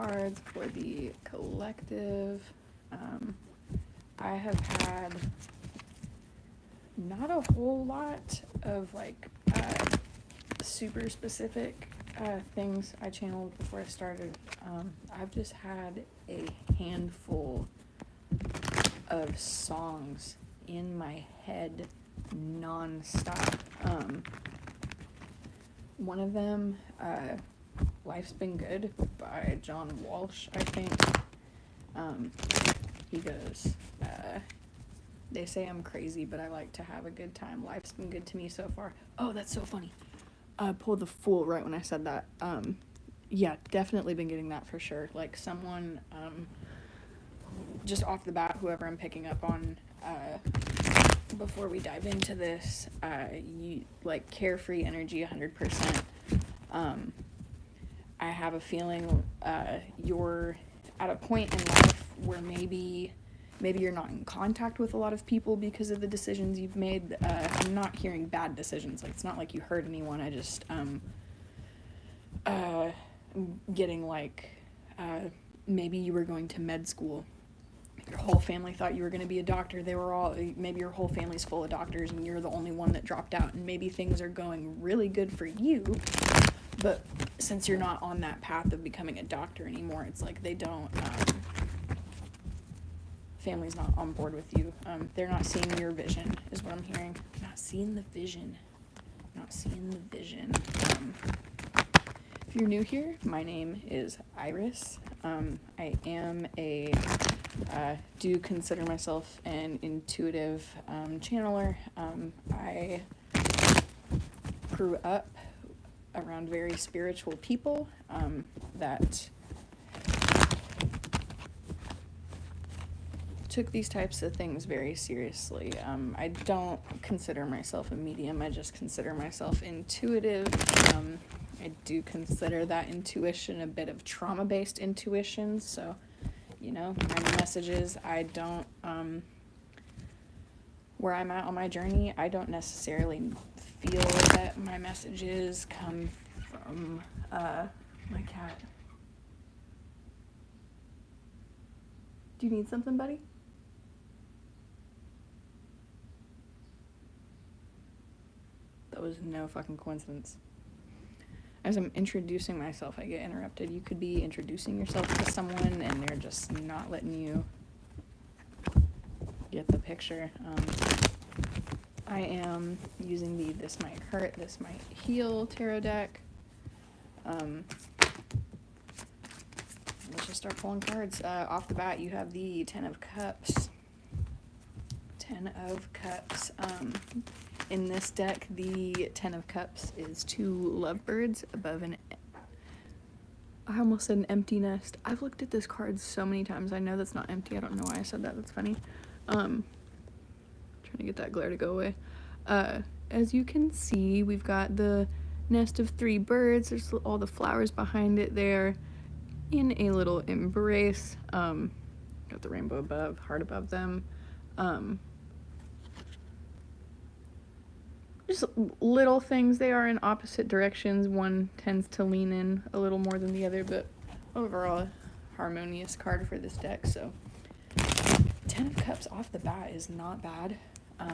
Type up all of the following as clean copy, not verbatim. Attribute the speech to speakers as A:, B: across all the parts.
A: cards for the collective. I have had not a whole lot of like super specific things I channeled before I started. I've just had a handful of songs in my head non-stop. One of them, Life's Been Good by John Walsh, I think. He goes, they say I'm crazy, but I like to have a good time. Life's been good to me so far. Oh, that's so funny. I pulled the fool right when I said that. Yeah, definitely been getting that for sure. Like someone, just off the bat, whoever I'm picking up on, before we dive into this, you like carefree energy 100%. I have a feeling you're at a point in life where maybe you're not in contact with a lot of people because of the decisions you've made. I'm not hearing bad decisions. Like it's not like you hurt anyone. I just getting like maybe you were going to med school. Your whole family thought you were going to be a doctor. Maybe your whole family's full of doctors and you're the only one that dropped out, and maybe things are going really good for you, but since you're not on that path of becoming a doctor anymore, it's like they don't, family's not on board with you. They're not seeing your vision, is what I'm hearing. Not seeing the vision. If you're new here, my name is Iris. I am do consider myself an intuitive channeler. I grew up around very spiritual people that took these types of things very seriously. I don't consider myself a medium. I just consider myself intuitive. I do consider that intuition a bit of trauma-based intuition, so my messages, I don't, where I'm at on my journey, I don't necessarily feel that my messages come from, my cat. Do you need something, buddy? That was no fucking coincidence. As I'm introducing myself, I get interrupted. You could be introducing yourself to someone and they're just not letting you get the picture. I am using the This Might Hurt, This Might Heal tarot deck. Let's just start pulling cards. Off the bat, you have the Ten of Cups. In this deck, the Ten of Cups is two lovebirds above I almost said an empty nest. I've looked at this card so many times. I know that's not empty. I don't know why I said that. That's funny. Trying to get that glare to go away. As you can see, we've got the nest of three birds. There's all the flowers behind it there in a little embrace. Got the rainbow above, heart above them. Just little things. They are in opposite directions. One tends to lean in a little more than the other, but overall harmonious card for this deck. So Ten of Cups off the bat is not bad. I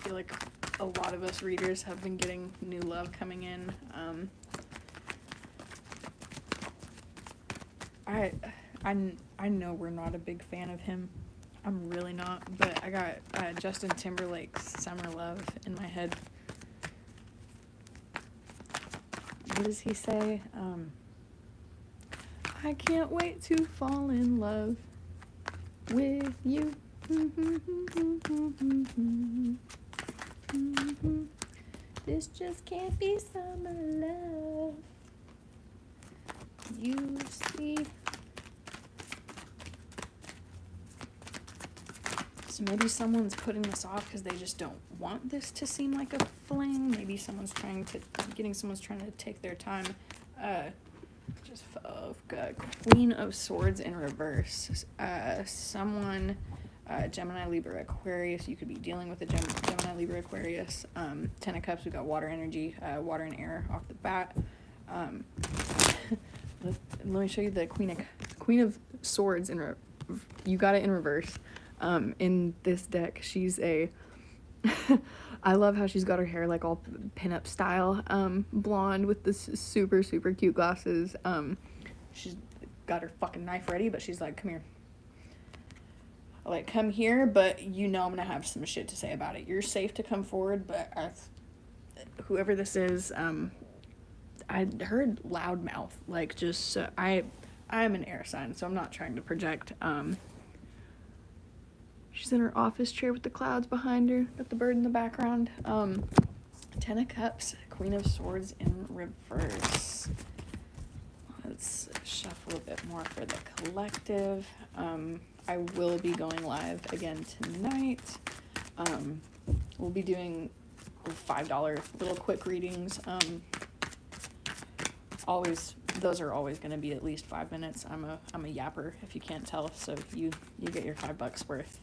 A: feel like a lot of us readers have been getting new love coming in. I know we're not a big fan of him. I'm really not, but I got Justin Timberlake's Summer Love in my head. What does he say? I can't wait to fall in love with you. This just can't be summer love. You see. So maybe someone's putting this off because they just don't want this to seem like a fling. Maybe someone's trying to take their time. Queen of Swords in reverse. Someone, Gemini, Libra, Aquarius. You could be dealing with a Gemini, Libra, Aquarius. Ten of Cups, we've got water energy, water and air off the bat. let me show you the Queen of Swords you got it in reverse. In this deck, she's a I love how she's got her hair like all pinup style, blonde with this super super cute glasses. She's got her fucking knife ready, but she's like, come here. Like, come here, but you know I'm gonna have some shit to say about it. You're safe to come forward, but whoever this is, I heard loudmouth, like, just, I'm an air sign, so I'm not trying to project. She's in her office chair with the clouds behind her, got the bird in the background. Ten of Cups, Queen of Swords in reverse. Let's shuffle a bit more for the collective. I will be going live again tonight. We'll be doing $5 little quick readings. Those are always going to be at least 5 minutes. I'm a yapper, if you can't tell, so you get your $5 worth.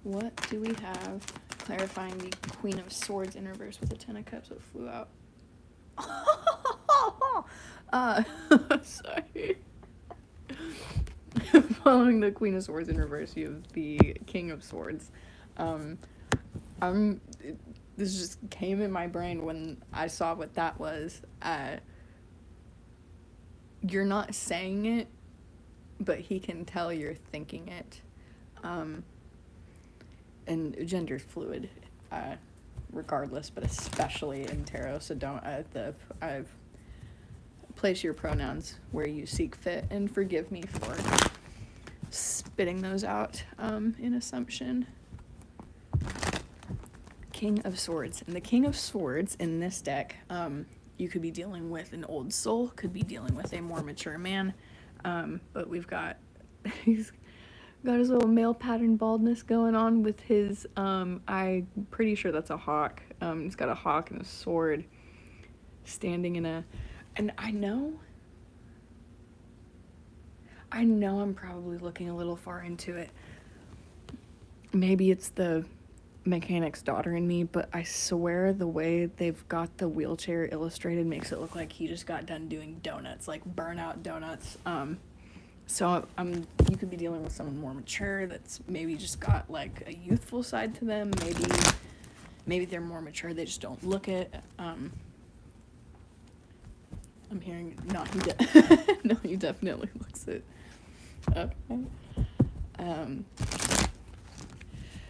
A: What do we have clarifying the Queen of Swords in reverse with the Ten of Cups that flew out? Sorry. Following the Queen of Swords in reverse, you have the King of Swords. This just came in my brain when I saw what that was. You're not saying it, but he can tell you're thinking it. And gender's fluid, regardless, but especially in tarot. So don't place your pronouns where you seek fit, and forgive me for spitting those out in assumption. King of Swords. And the King of Swords in this deck, you could be dealing with an old soul, could be dealing with a more mature man, but we've got he's got his little male pattern baldness going on with his I'm pretty sure that's a hawk. He's got a hawk and a sword standing in a, and I know I'm probably looking a little far into it. Maybe it's the mechanic's daughter in me, but I swear the way they've got the wheelchair illustrated makes it look like he just got done doing donuts, like burnout donuts. So you could be dealing with someone more mature that's maybe just got like a youthful side to them. Maybe they're more mature, they just don't look it. I'm hearing no, he definitely looks it. Okay.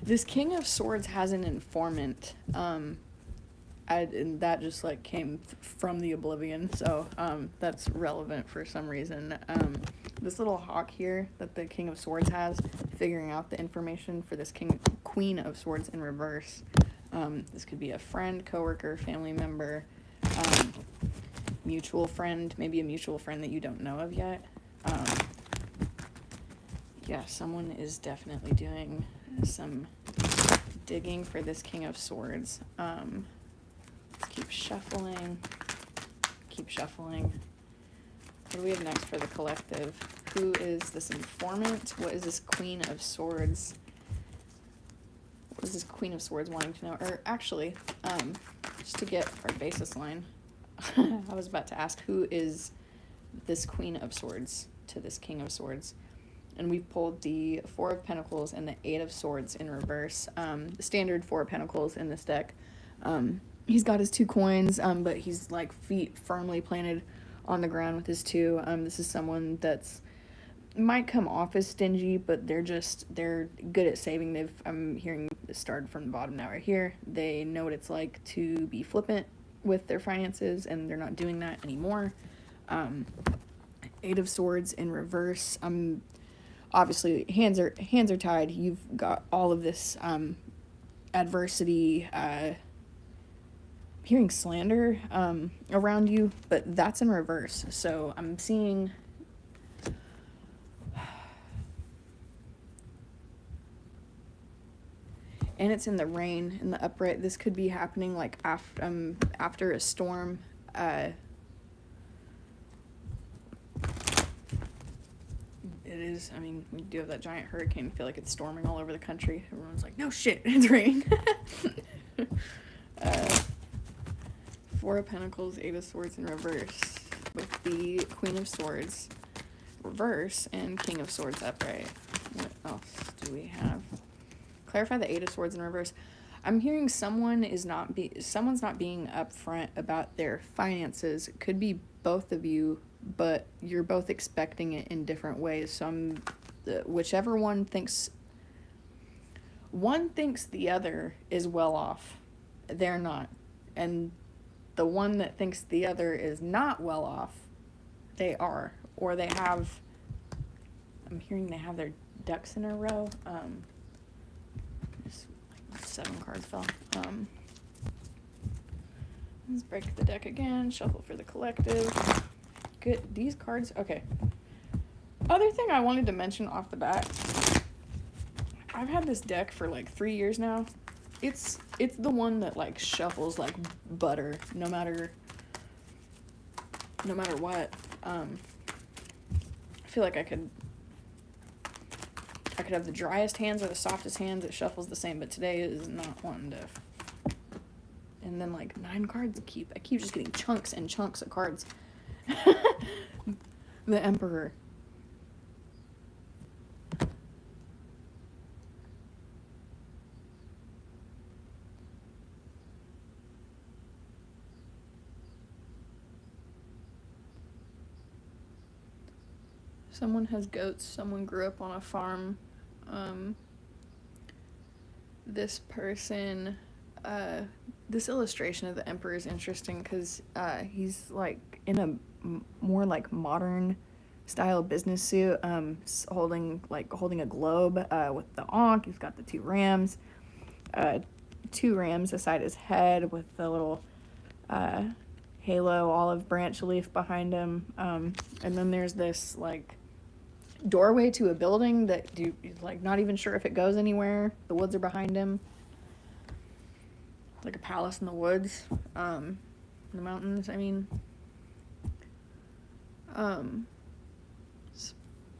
A: This King of Swords has an informant, and that just like came from the Oblivion, so that's relevant for some reason. This little hawk here that the King of Swords has, figuring out the information for this Queen of Swords in reverse. This could be a friend, coworker, family member, mutual friend, maybe a mutual friend that you don't know of yet. Yeah, someone is definitely doing some digging for this King of Swords. Let's keep shuffling. What do we have next for the collective? Who is this informant? What is this Queen of Swords? What is this Queen of Swords wanting to know? Or actually, just to get our basis line, I was about to ask, who is this Queen of Swords to this King of Swords? And we've pulled the Four of Pentacles and the Eight of Swords in reverse. The standard Four of Pentacles in this deck. He's got his 2 coins, but he's like feet firmly planted on the ground with his 2. This is someone that's might come off as stingy, but they're good at saving. I'm hearing this started from the bottom now right here. They know what it's like to be flippant with their finances, and they're not doing that anymore. Eight of Swords in reverse. Obviously hands are tied. You've got all of this adversity, hearing slander around you, but that's in reverse. So I'm seeing and it's in the rain in the upright. This could be happening like after a storm. It is. I mean, we do have that giant hurricane. I feel like it's storming all over the country. Everyone's like, no shit, it's raining. uh, Four of Pentacles, Eight of Swords in reverse, with the Queen of Swords reverse and King of Swords upright. What else do we have? Clarify the Eight of Swords in reverse. I'm hearing someone's not being upfront about their finances. It could be both of you, but you're both expecting it in different ways. So whichever one thinks the other is well off, they're not. And the one that thinks the other is not well off, they are. Or they have, I'm hearing they have their ducks in a row. Just like 7 cards fell. Let's break the deck again, shuffle for the collective. Good, these cards, okay. Other thing I wanted to mention off the bat, I've had this deck for like 3 years now. It's the one that like shuffles like butter, no matter what. I feel like I could have the driest hands or the softest hands. It shuffles the same, but today is not wanting to. And then like 9 cards I keep just getting chunks and chunks of cards. The Emperor. Someone has goats, someone grew up on a farm. This person, this illustration of the Emperor is interesting because he's like in a more like modern style business suit, holding a globe with the Ankh. He's got the 2 rams, 2 rams beside his head with the little halo olive branch leaf behind him, and then there's this like doorway to a building that like not even sure if it goes anywhere. The woods are behind him, like a palace in the woods, in the mountains. I mean,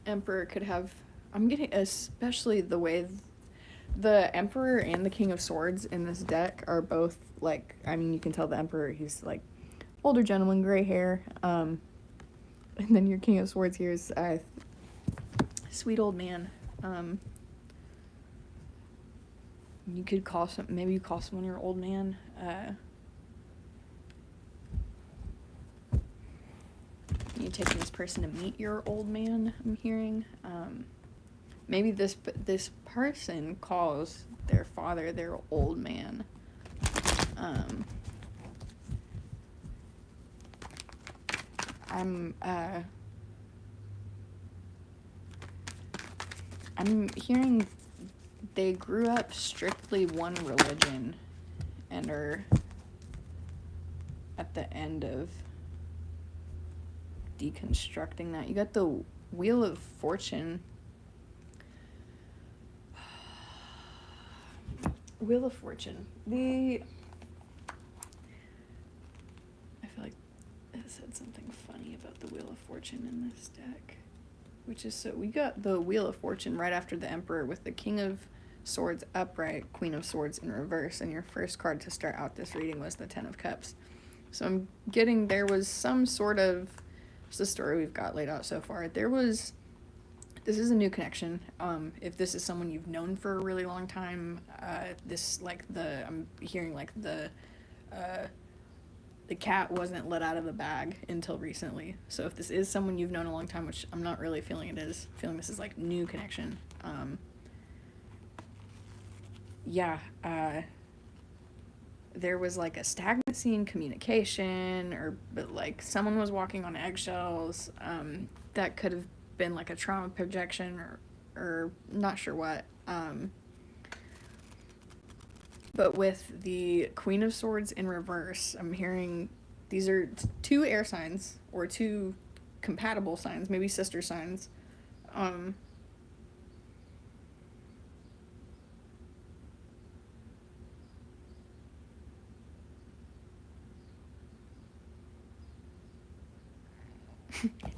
A: Emperor could have, I'm getting, especially the way the Emperor and the King of Swords in this deck are both like, I mean, you can tell the Emperor, he's like older gentleman, gray hair, and then your King of Swords here is sweet old man. You could call maybe you call someone your old man. You taking this person to meet your old man, I'm hearing. Maybe this person calls their father their old man. I'm hearing they grew up strictly one religion and are at the end of deconstructing that. You got the Wheel of Fortune. Wheel of Fortune. I feel like it said something funny about the Wheel of Fortune in this deck. Which is, so we got the Wheel of Fortune right after the Emperor with the King of Swords upright, Queen of Swords in reverse, and your first card to start out this reading was the 10 of Cups. So I'm getting there was some sort of, it's the story we've got laid out so far. This is a new connection. If this is someone you've known for a really long time, I'm hearing like the cat wasn't let out of the bag until recently. So if this is someone you've known a long time, which I'm not really feeling it is, feeling this is like new connection. There was like a stagnancy in communication, but like someone was walking on eggshells. That could have been like a trauma projection or not sure what. But with the Queen of Swords in reverse, I'm hearing these are 2 air signs or 2 compatible signs, maybe sister signs.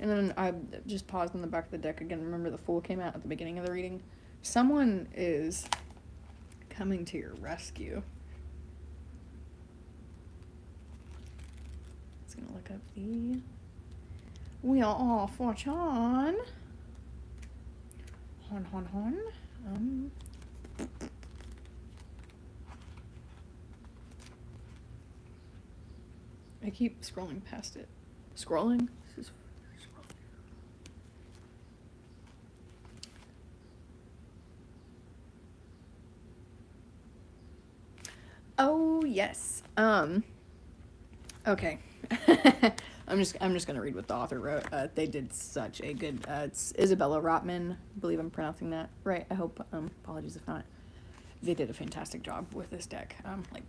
A: And then I just paused on the back of the deck again. Remember, the Fool came out at the beginning of the reading. Someone is coming to your rescue. It's gonna look up the Wheel of Fortune. Hon. I keep scrolling past it. Scrolling? This is scrolling. Oh yes. Okay. I'm just gonna read what the author wrote. They did such a good. It's Isabella Rotman. I believe I'm pronouncing that right. I hope. Apologies if not. They did a fantastic job with this deck. Like,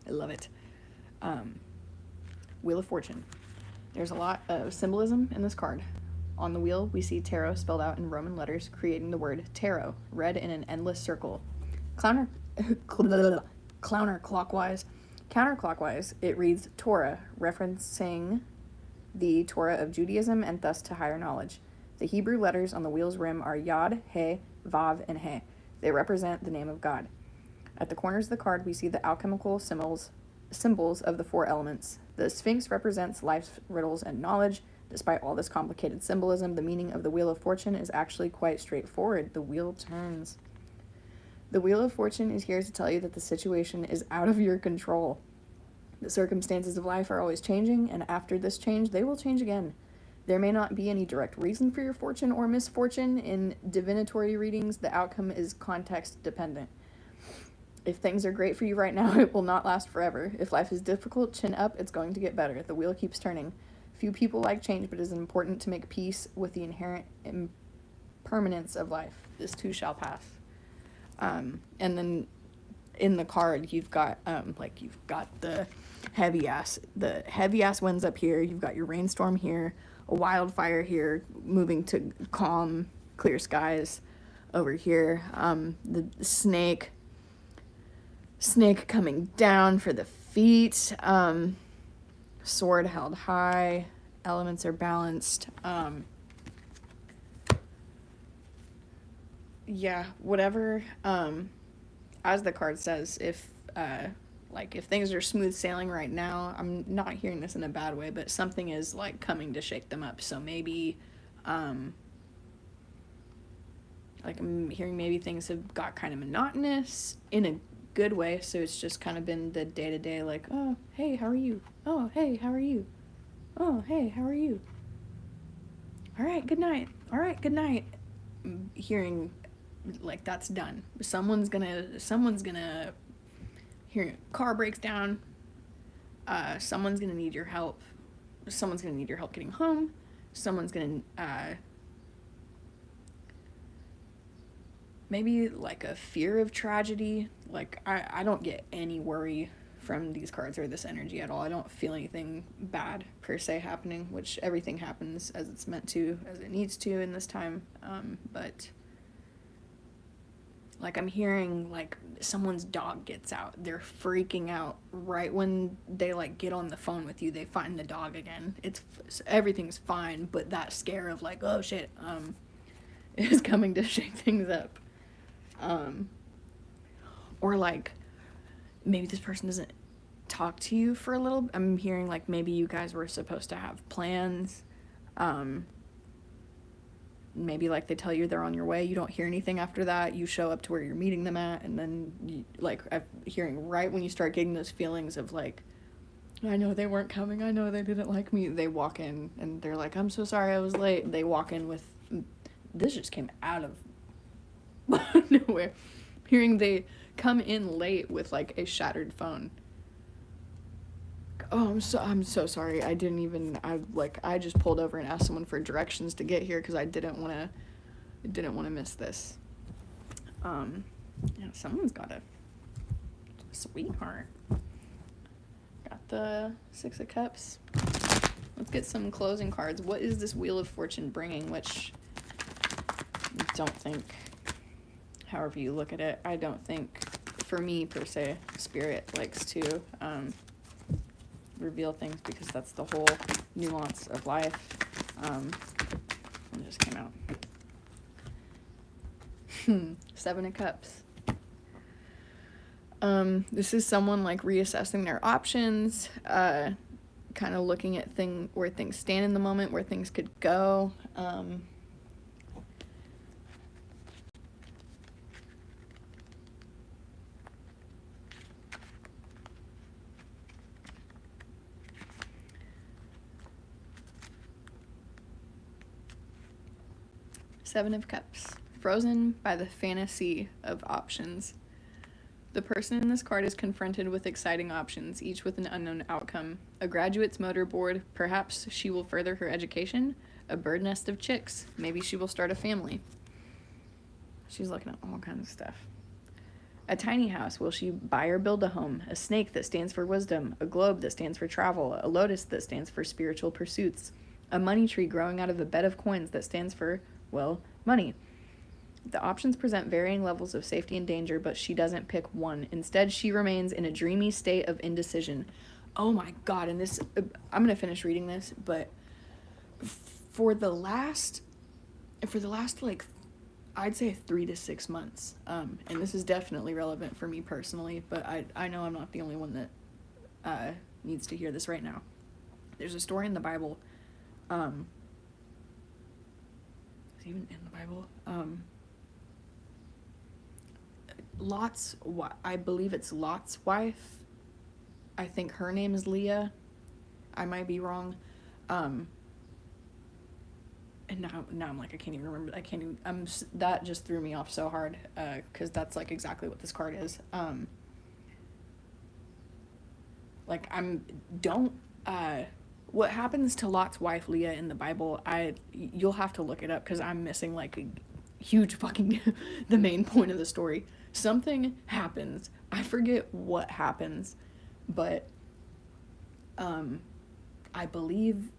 A: I love it. Wheel of Fortune. There's a lot of symbolism in this card. On the wheel, we see tarot spelled out in Roman letters, creating the word tarot, read in an endless circle. Counterclockwise, it reads Torah, referencing the Torah of Judaism and thus to higher knowledge. The Hebrew letters on the wheel's rim are Yod, He, Vav, and He. They represent the name of God. At the corners of the card, we see the alchemical symbols of the four elements. The Sphinx represents life's riddles and knowledge. Despite all this complicated symbolism, the meaning of the Wheel of Fortune is actually quite straightforward. The wheel turns. The Wheel of Fortune is here to tell you that the situation is out of your control. The circumstances of life are always changing, and after this change, they will change again. There may not be any direct reason for your fortune or misfortune. In divinatory readings, the outcome is context dependent. If things are great for you right now, it will not last forever. If life is difficult, chin up, it's going to get better. The wheel keeps turning. Few people like change, but it is important to make peace with the inherent impermanence of life. This too shall pass. And then in the card, you've got the heavy ass winds up here. You've got your rainstorm here, a wildfire here, moving to calm, clear skies over here. The snake coming down for the feet. Sword held high. Elements are balanced. Yeah, whatever. As the card says, if things are smooth sailing right now, I'm not hearing this in a bad way, but something is like coming to shake them up. So maybe, I'm hearing maybe things have got kind of monotonous in a good way. So it's just kind of been the day to day, like, oh, hey, how are you? Oh, hey, how are you? Oh, hey, how are you? All right, good night. All right, good night. Hearing like that's done. Someone's gonna hear car breaks down. Someone's gonna need your help. Someone's gonna need your help getting home. Someone's gonna maybe like a fear of tragedy. Like I don't get any worry from these cards or this energy at all. I don't feel anything bad per se happening, which everything happens as it's meant to, as it needs to in this time. But like I'm hearing like someone's dog gets out. They're freaking out right when they like get on the phone with you. They find the dog again. Everything's fine, but that scare of like, oh shit, is coming to shake things up. Or like maybe this person doesn't talk to you for a little. I'm hearing like maybe you guys were supposed to have plans. Maybe like they tell you they're on your way. You don't hear anything after that. You show up to where you're meeting them at, and then I'm hearing right when you start getting those feelings of like, I know they weren't coming. I know they didn't like me. They walk in and they're like, I'm so sorry I was late. They walk in with, this just came out of nowhere. Hearing they come in late with like a shattered phone. Oh, I'm so sorry. I just pulled over and asked someone for directions to get here because I didn't want to miss this. Yeah, someone's got a sweetheart. Got the Six of Cups. Let's get some closing cards. What is this Wheel of Fortune bringing? Which I don't think, however you look at it, I don't think, for me per se, Spirit likes to reveal things because that's the whole nuance of life. It just came out. Seven of Cups. This is someone like reassessing their options, kind of looking at where things stand in the moment, where things could go. Seven of Cups. Frozen by the fantasy of options. The person in this card is confronted with exciting options, each with an unknown outcome. A graduate's motor board, perhaps she will further her education. A bird nest of chicks, maybe she will start a family. She's looking at all kinds of stuff. A tiny house, will she buy or build a home? A snake that stands for wisdom. A globe that stands for travel. A lotus that stands for spiritual pursuits. A money tree growing out of a bed of coins that stands for, well, money. The options present varying levels of safety and danger, but she doesn't pick one. Instead, she remains in a dreamy state of indecision. Oh my God, and this, I'm going to finish reading this, but for the last, like, I'd say 3 to 6 months, and this is definitely relevant for me personally, but I know I'm not the only one that needs to hear this right now. There's a story in the Bible, is it even in the Bible? I believe it's Lot's wife. I think her name is Leah. I might be wrong. And now I'm like, I can't even remember. That just threw me off so hard, because that's like exactly what this card is. What happens to Lot's wife Leah in the Bible? You'll have to look it up because I'm missing like a huge fucking the main point of the story. Something happens. I forget what happens, but I believe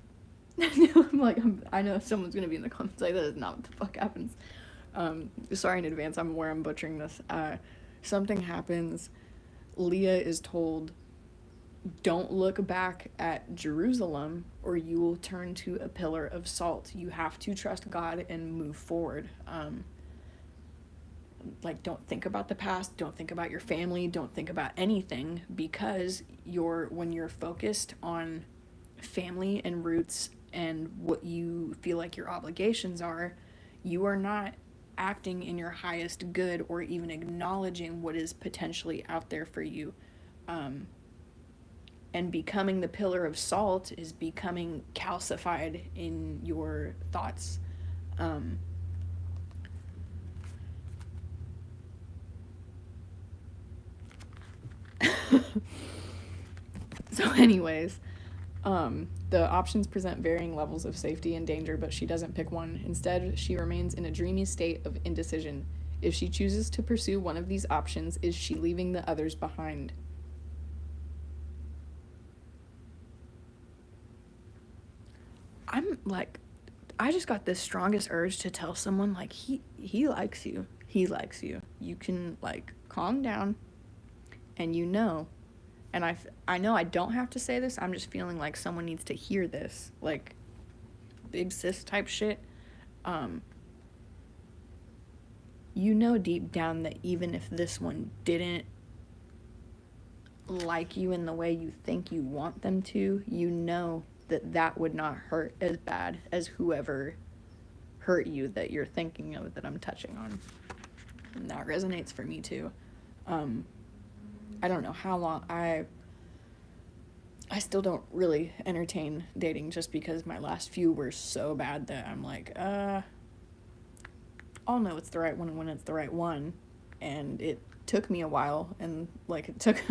A: I know someone's gonna be in the comments like, that is not what the fuck happens. Sorry in advance, I'm aware I'm butchering this. Something happens. Leah is told, don't look back at Jerusalem or you will turn to a pillar of salt. You have to trust God and move forward. Don't think about the past, don't think about your family, don't think about anything, because when you're focused on family and roots and what you feel like your obligations are, you are not acting in your highest good or even acknowledging what is potentially out there for you. And becoming the pillar of salt is becoming calcified in your thoughts. So anyways, the options present varying levels of safety and danger, but she doesn't pick one. Instead, she remains in a dreamy state of indecision. If she chooses to pursue one of these options, is she leaving the others behind? I just got this strongest urge to tell someone, like, he likes you. He likes you. You can, like, calm down, and and I know I don't have to say this, I'm just feeling like someone needs to hear this, like, big sis type shit. Deep down that even if this one didn't like you in the way you think you want them to, that would not hurt as bad as whoever hurt you that you're thinking of, that I'm touching on. And that resonates for me too. I don't know how long I still don't really entertain dating, just because my last few were so bad that I'm like, I'll know it's the right one when it's the right one. And it took me a while, and like it took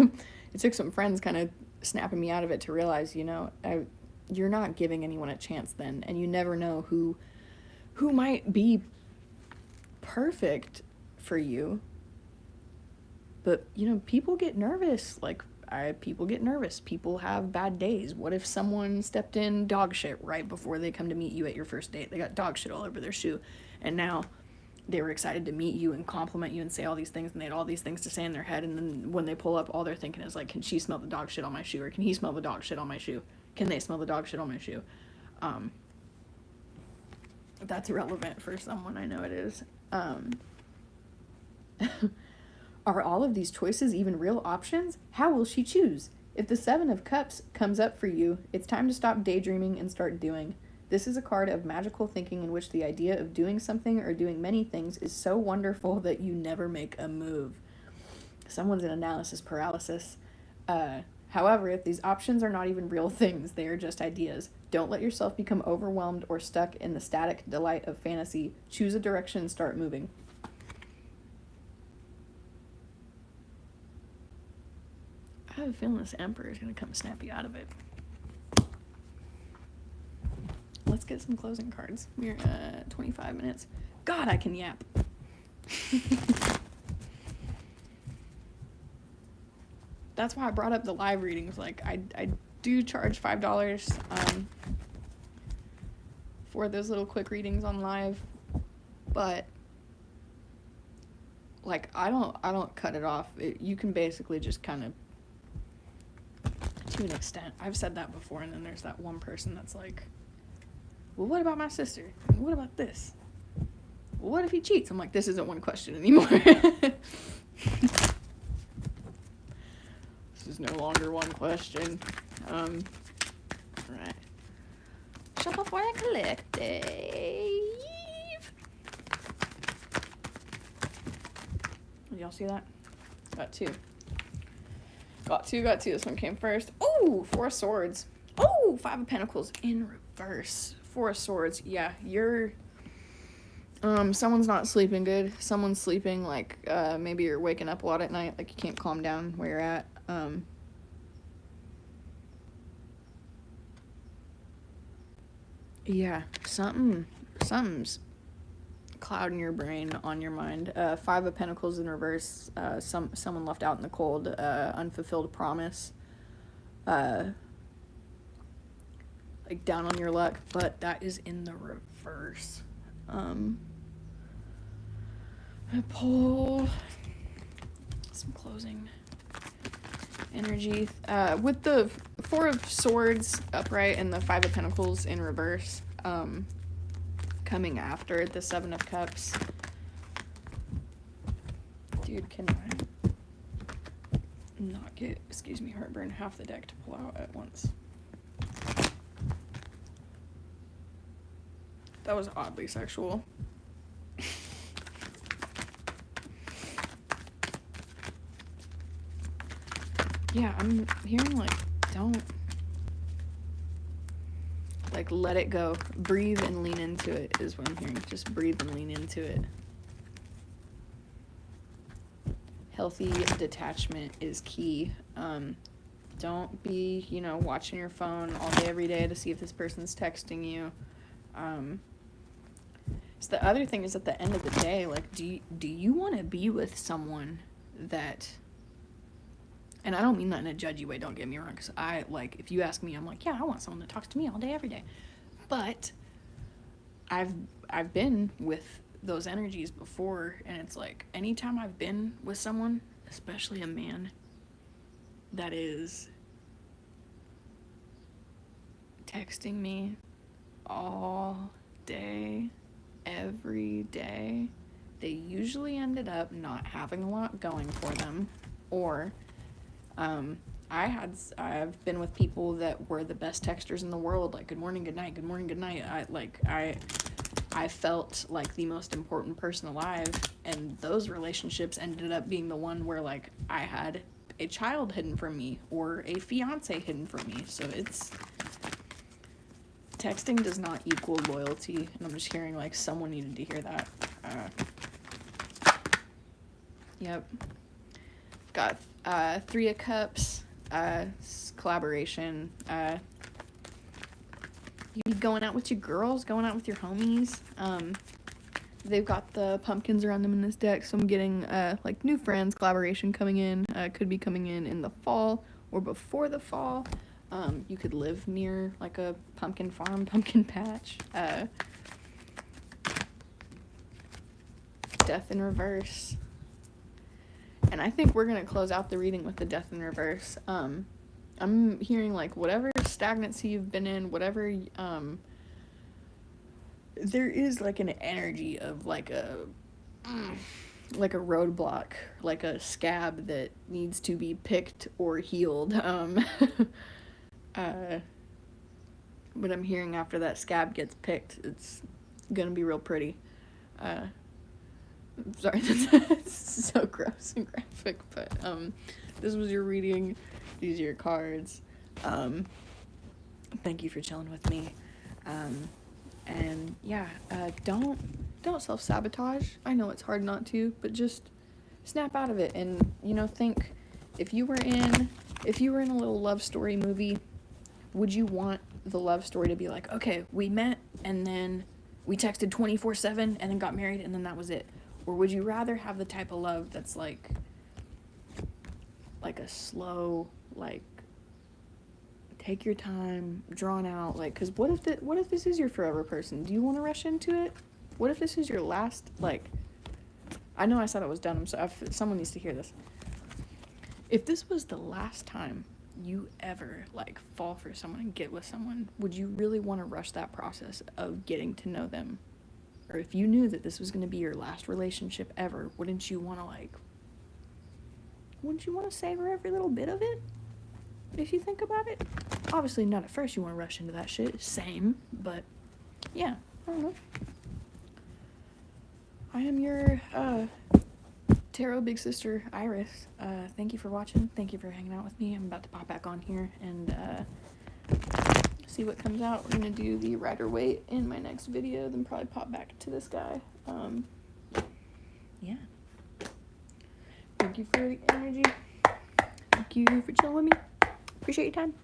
A: some friends kind of snapping me out of it to realize, you're not giving anyone a chance then, and you never know who might be perfect for you. But people get nervous. People get nervous. People have bad days. What if someone stepped in dog shit right before they come to meet you at your first date? They got dog shit all over their shoe, and now they were excited to meet you and compliment you and say all these things, and they had all these things to say in their head, and then when they pull up, all they're thinking is like, can she smell the dog shit on my shoe, or can he smell the dog shit on my shoe? Can they smell the dog shit on my shoe? That's relevant for someone, I know it is. Are all of these choices even real options? How will she choose? If the Seven of Cups comes up for you, it's time to stop daydreaming and start doing. This is a card of magical thinking in which the idea of doing something or doing many things is so wonderful that you never make a move. Someone's in analysis paralysis. However, if these options are not even real things, they are just ideas. Don't let yourself become overwhelmed or stuck in the static delight of fantasy. Choose a direction and start moving. I have a feeling this Emperor is going to come snappy out of it. Let's get some closing cards. We're at 25 minutes. God, I can yap. That's why I brought up the live readings. Like, I do charge $5 for those little quick readings on live, but like I don't cut it off. You can basically just kind of, to an extent. I've said that before, and then there's that one person that's like, well, what about my sister? What about this? Well, what if he cheats? I'm like, this isn't one question anymore. This is no longer one question. Right. Shuffle for the collective. Did y'all see that? Got two. Got two. This one came first. Oh, Four of Swords. Oh, Five of Pentacles in reverse. Four of Swords. Yeah, you're... someone's not sleeping good. Someone's sleeping, like, maybe you're waking up a lot at night, like you can't calm down where you're at. Yeah, something's clouding your brain, on your mind. Five of Pentacles in reverse. Someone left out in the cold. Unfulfilled promise. Like down on your luck, but that is in the reverse. I pull some closing energy. With the Four of Swords upright and the Five of Pentacles in reverse, coming after the Seven of Cups. Dude, can I not get, excuse me, heartburn, half the deck to pull out at once? That was oddly sexual. Yeah, I'm hearing, like, don't, like, let it go. Breathe and lean into it is what I'm hearing. Just breathe and lean into it. Healthy detachment is key. Don't be, watching your phone all day, every day to see if this person's texting you. So the other thing is, at the end of the day, like, do you want to be with someone that, and I don't mean that in a judgy way, don't get me wrong, because if you ask me, I'm like, yeah, I want someone that talks to me all day, every day. But I've been with those energies before, and it's like, anytime I've been with someone, especially a man, that is texting me all day, every day, they usually ended up not having a lot going for them, or I've been with people that were the best texters in the world, like good morning, good night, good morning, good night. I felt like the most important person alive, and those relationships ended up being the one where, like, I had a child hidden from me or a fiance hidden from me. So texting does not equal loyalty, and I'm just hearing like someone needed to hear that. Yep. Got Three of Cups, collaboration. You be going out with your girls, going out with your homies. They've got the pumpkins around them in this deck, so I'm getting like new friends, collaboration coming in. Could be coming in the fall or before the fall. You could live near like a pumpkin farm, pumpkin patch. Death in Reverse. And I think we're going to close out the reading with the Death in Reverse. I'm hearing, like, whatever stagnancy you've been in, whatever, there is, like, an energy of, like a roadblock, like a scab that needs to be picked or healed. But I'm hearing after that scab gets picked, it's gonna be real pretty. Sorry, that's so gross and graphic, but this was your reading. These are your cards. Thank you for chilling with me. And yeah, don't self-sabotage. I know it's hard not to, but just snap out of it and, you know, think if you were in a little love story movie, would you want the love story to be like, okay, we met and then we texted 24/7 and then got married and then that was it? Or would you rather have the type of love that's like a slow, like, take your time, drawn out, like, because what if this is your forever person? Do you want to rush into it? What if this is your last, like, I know I said I was done, so someone needs to hear this. If this was the last time you ever, like, fall for someone and get with someone, would you really want to rush that process of getting to know them? Or if you knew that this was going to be your last relationship ever, wouldn't you want to savor every little bit of it? If you think about it. Obviously not at first you want to rush into that shit. Same, but yeah, I don't know. I am your tarot big sister, Iris. Thank you for watching. Thank you for hanging out with me. I'm about to pop back on here and see what comes out. We're gonna do the Rider-Waite in my next video, then probably pop back to this guy. Yeah. Thank you for the energy. Thank you for chilling with me. Appreciate your time.